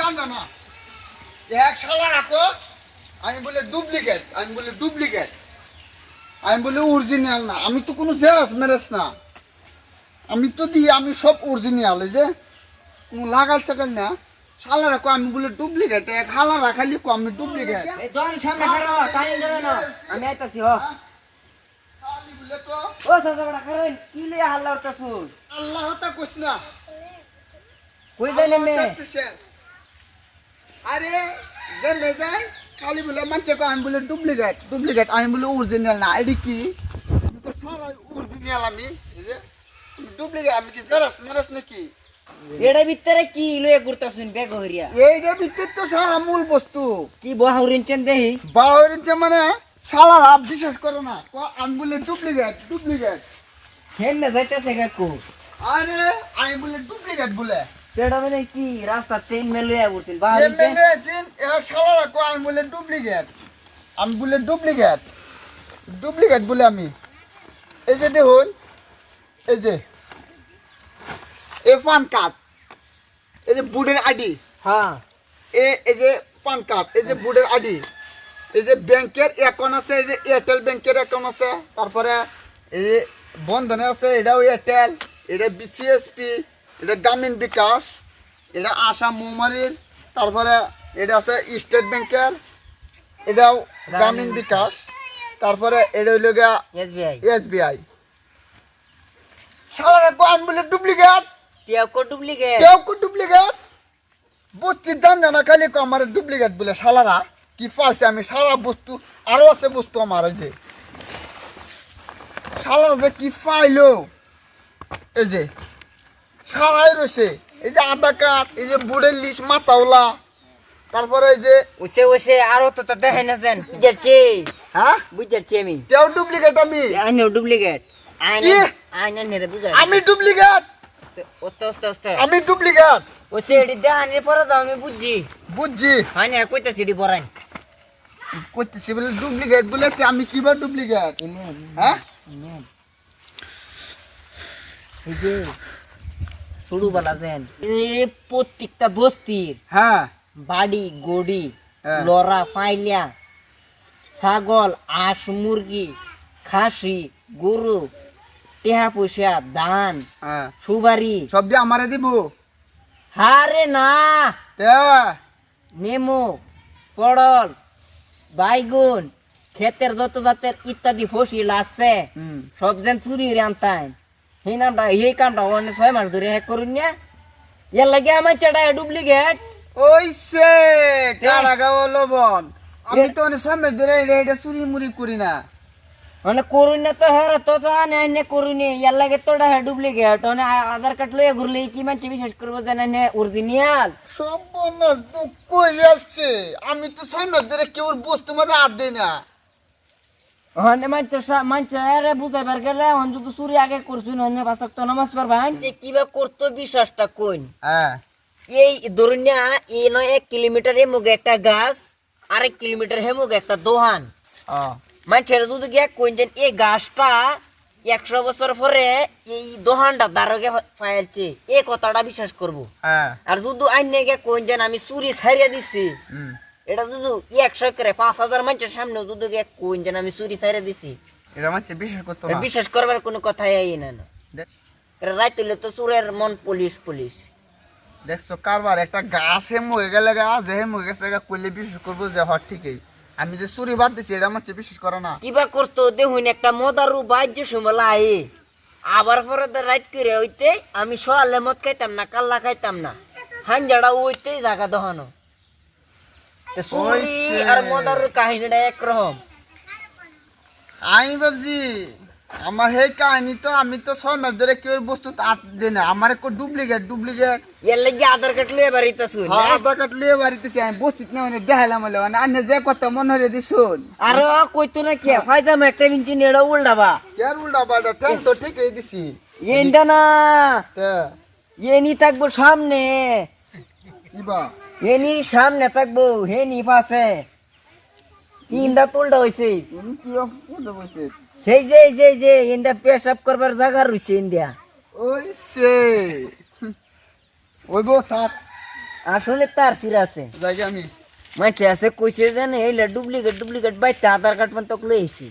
জানতো না এক শালা রাখো আমি বলে ডুপ্লিকেট আমি বলে অরিজিনাল না আমি তো কোনো জেরাস মেরাস না আমি তো দিই আমি সব অরিজিনাল এই যে কোনো লাগাল চাকাল না শালা রাখো আমি বলে ডুপ্লিকেট এক শালা রাখালি কো আমি ডুপ্লিকেট এই দোকান সামনে খারো টাইম দেবে না আমি আইতাছি হ শালি বলে তো ও সাজা বড় করেন কি লইয়া হাল্লা উঠতাছুন আল্লাহ তা কইছ না কই যাইলে মে আরে যে মেজাই খালি বলে মানছে কো আমি বলে ডুপ্লিকেট আমি বলে অরিজিনাল না এডি কি আমি তো সারা অরিজিনাল আমি এই যে ডুপ্লিকেট আমি কি জেরাস মেরাস নাকি এডা ভিতরে কি লইয়া ঘুরতাছুন বেগ হরিয়া এইটার ভিতর তো সারা মূল বস্তু কি বহাউরিন চেন দেহি বাহরিনছে মানে শালারা বিশ্বাস করে না আমি বলে ডুপ্লিকেট হেন না যাইতাছে কাকু আরে আমি বলে ডুপ্লিকেট বলে সেটা মানে কি রাস্তা চেন মে লইয়া ঘুরছেন বহাউরিন চেন এক শালারা কো আমি বলে ডুপ্লিকেট বলে আমি এই যে দেখুন এই যে পান কার্ড এই যে বুডের আইডি হ্যাঁ এই যে পান কার্ড এই যে বুডের আইডি এই যে ব্যাংকের অ্যাকাউন্ট আছে এই যে এয়ারটেল ব্যাংকের অ্যাকাউন্ট আছে তারপরে এই যে বন্ধনে আছে এটাও এয়ারটেল এটা বিসিএসপি এটা গ্রামীণ বিকাশ এটা আসাম মৌমারির তারপরে এটা আছে স্টেট ব্যাংকের এটাও গ্রামীণ বিকাশ তারপরে এটা হইল গিয়া এসবিআই সারা কোন বলে ডুপ্লিকেট কেউ কো ডুপ্লিকেট বস্তি জান না খালি কো আমার ডুপ্লিকেট বলে শালারা কি পাইছে আমি সারা বস্তু আরো আছে বস্তু আমার এই যে শালারা যে কি পাইলো এই যে সারাই রয়েছে এই যে আধার কার্ড এই যে বুড়ের লিস্ট মাথাওলা তারপরে এই যে ওছে আরো তো দেখাই না যেন বুঝাচ্ছি হ্যাঁ বুঝাচ্ছি আমি তেও ডুপ্লিকেট আমি আইনো ডুপ্লিকেট কি? আইনা নেরে বুঝা আমি ডুপ্লিকেট ওস্তে আমি ডুপ্লিকেট ওছে এডি দেখানির পরে তো আমি বুঝছি হানি আর কইতা সিডি পরাই করতেছি বলে ডুপ্লিকেট বলে আমি কিবা ডুপ্লিকেট হ্যাঁ এই যে শুরু বলা যেন এই প্রত্যেকটা বস্তির হ্যাঁ বাড়ি গড়ি হ্যাঁ। লড়া ফাইলিয়া ছাগল আঁশ মুরগি খাসি গরু টেহা পয়সা ধান হ্যাঁ সুবারি সব দিয়ে আমারে দিব হারে না তে নেমু পড়ল বাইগুন ক্ষেতের যত জাতের ইত্যাদি ফসিল আছে হুম সব যেন চুরি আনতাম এই কামটা অনেক 6 মাস ধরে হ্যাক করুন না এর লাগে আমার চেটা ডুপ্লিকেট ওইসে কারাগাও লবণ আমি তো অনেক সময় ধরে এটা চুরি মুড়ি করি না মানে করুন না তো হ্যাঁ তো আনে করুন এর লাগে তোটা হ্যাঁ ডুপ্লিকেট মানে আধার কার্ড লইয়া ঘুরলে কি মানুষ বিশ্বাস করবো জানেন অরিজিনাল সম্পূর্ণ দুঃখ যাচ্ছে আমি তো সময় ধরে কেউ বস্তু মধ্যে হাত দিই না হনে মানছে আরে বুঝাইবার গেলে হন যদি চুরি আগে করছুন হনে পাঁচক তো নামাজ পড়বা যে কিবা করতো বিশ্বাসটা কইন হ্যাঁ এই ধরুন না এই নয় 1 কিলোমিটার হেমুগে একটা গাছ 1 কিলোমিটার হেমুগে একটা দোহান মানুষের যদি গিয়া কইন যে এই গাছটা 100 বছর পরে এই দোহানটা দারোগে ফাইলছে এই কথাটা বিশ্বাস করবো হ্যাঁ আর যদি আইনে গিয়া কইন যে আমি চুরি ছাড়িয়ে দিছি এটা যদি 100 করে 5000 মানুষের সামনে যদি গিয়া কইন যে আমি চুরি ছাড়িয়ে দিছি এটা মানছে বিশ্বাস করতো না বিশ্বাস করবার কোনো কথাই আই না এটা রাইতেলে তো চুরের মন পুলিশ দেখছো কারবার একটা গাছ হেমুগে গেলে গাছ হেমুগে গেছে কইলে বিশ্বাস করবো যে হট ঠিকই আমি যে চুরি বাদ দিছি এটা মানছে বিশ্বাস করে না কিবা করতো দেখুন একটা মদারু বাজ্য সমলা আয়ে আবার পরে তো রাত করে হইতে আমি সকালে মদ খাইতাম না কাল্লা খাইতাম না হাঞ্জাড়া ওইতেই জায়গা দহানো চুরি আর মদারুর কাহিনীটা একরকম আমি ভাবছি আমার সেই কাহিনী তো আমি তো 6 মাস ধরে কেউ বস্তু হাত দিই না আমার একটু ডুপ্লিকেট এর লাগে আধার কার্ড লইয়া বাড়িতে শুন আধার কার্ড লিয়ে বাড়িতেছি আমি বস্তিত না মানে দেখাইলাম হলে মানে আন্য যে কথা মনে হলে দি শুন আর কইতো না কে ফায়দাম একটা ইঞ্জিন এড়া উল্টাবা কেন উল্টা পাল্টা ঠ্যাং তো ঠিকই দিছি এন্ডা না তা এনি থাকবো সামনে কিবা হেনি সামনে থাকবো হেনি পাশে তিনটা তুলটা হয়েছে কি বুঝতে বসে সেই যে ইন্দা পেশাব করবার জায়গা রয়েছে ইন্ডিয়া ওই সে ওই বউ থাক আসলে তার ফির আছে জায়গা আমি মাঠে আছে কইছে জানে এইলা ডুপ্লিকেট বাইতে আধার কার্ড মান তক লইছি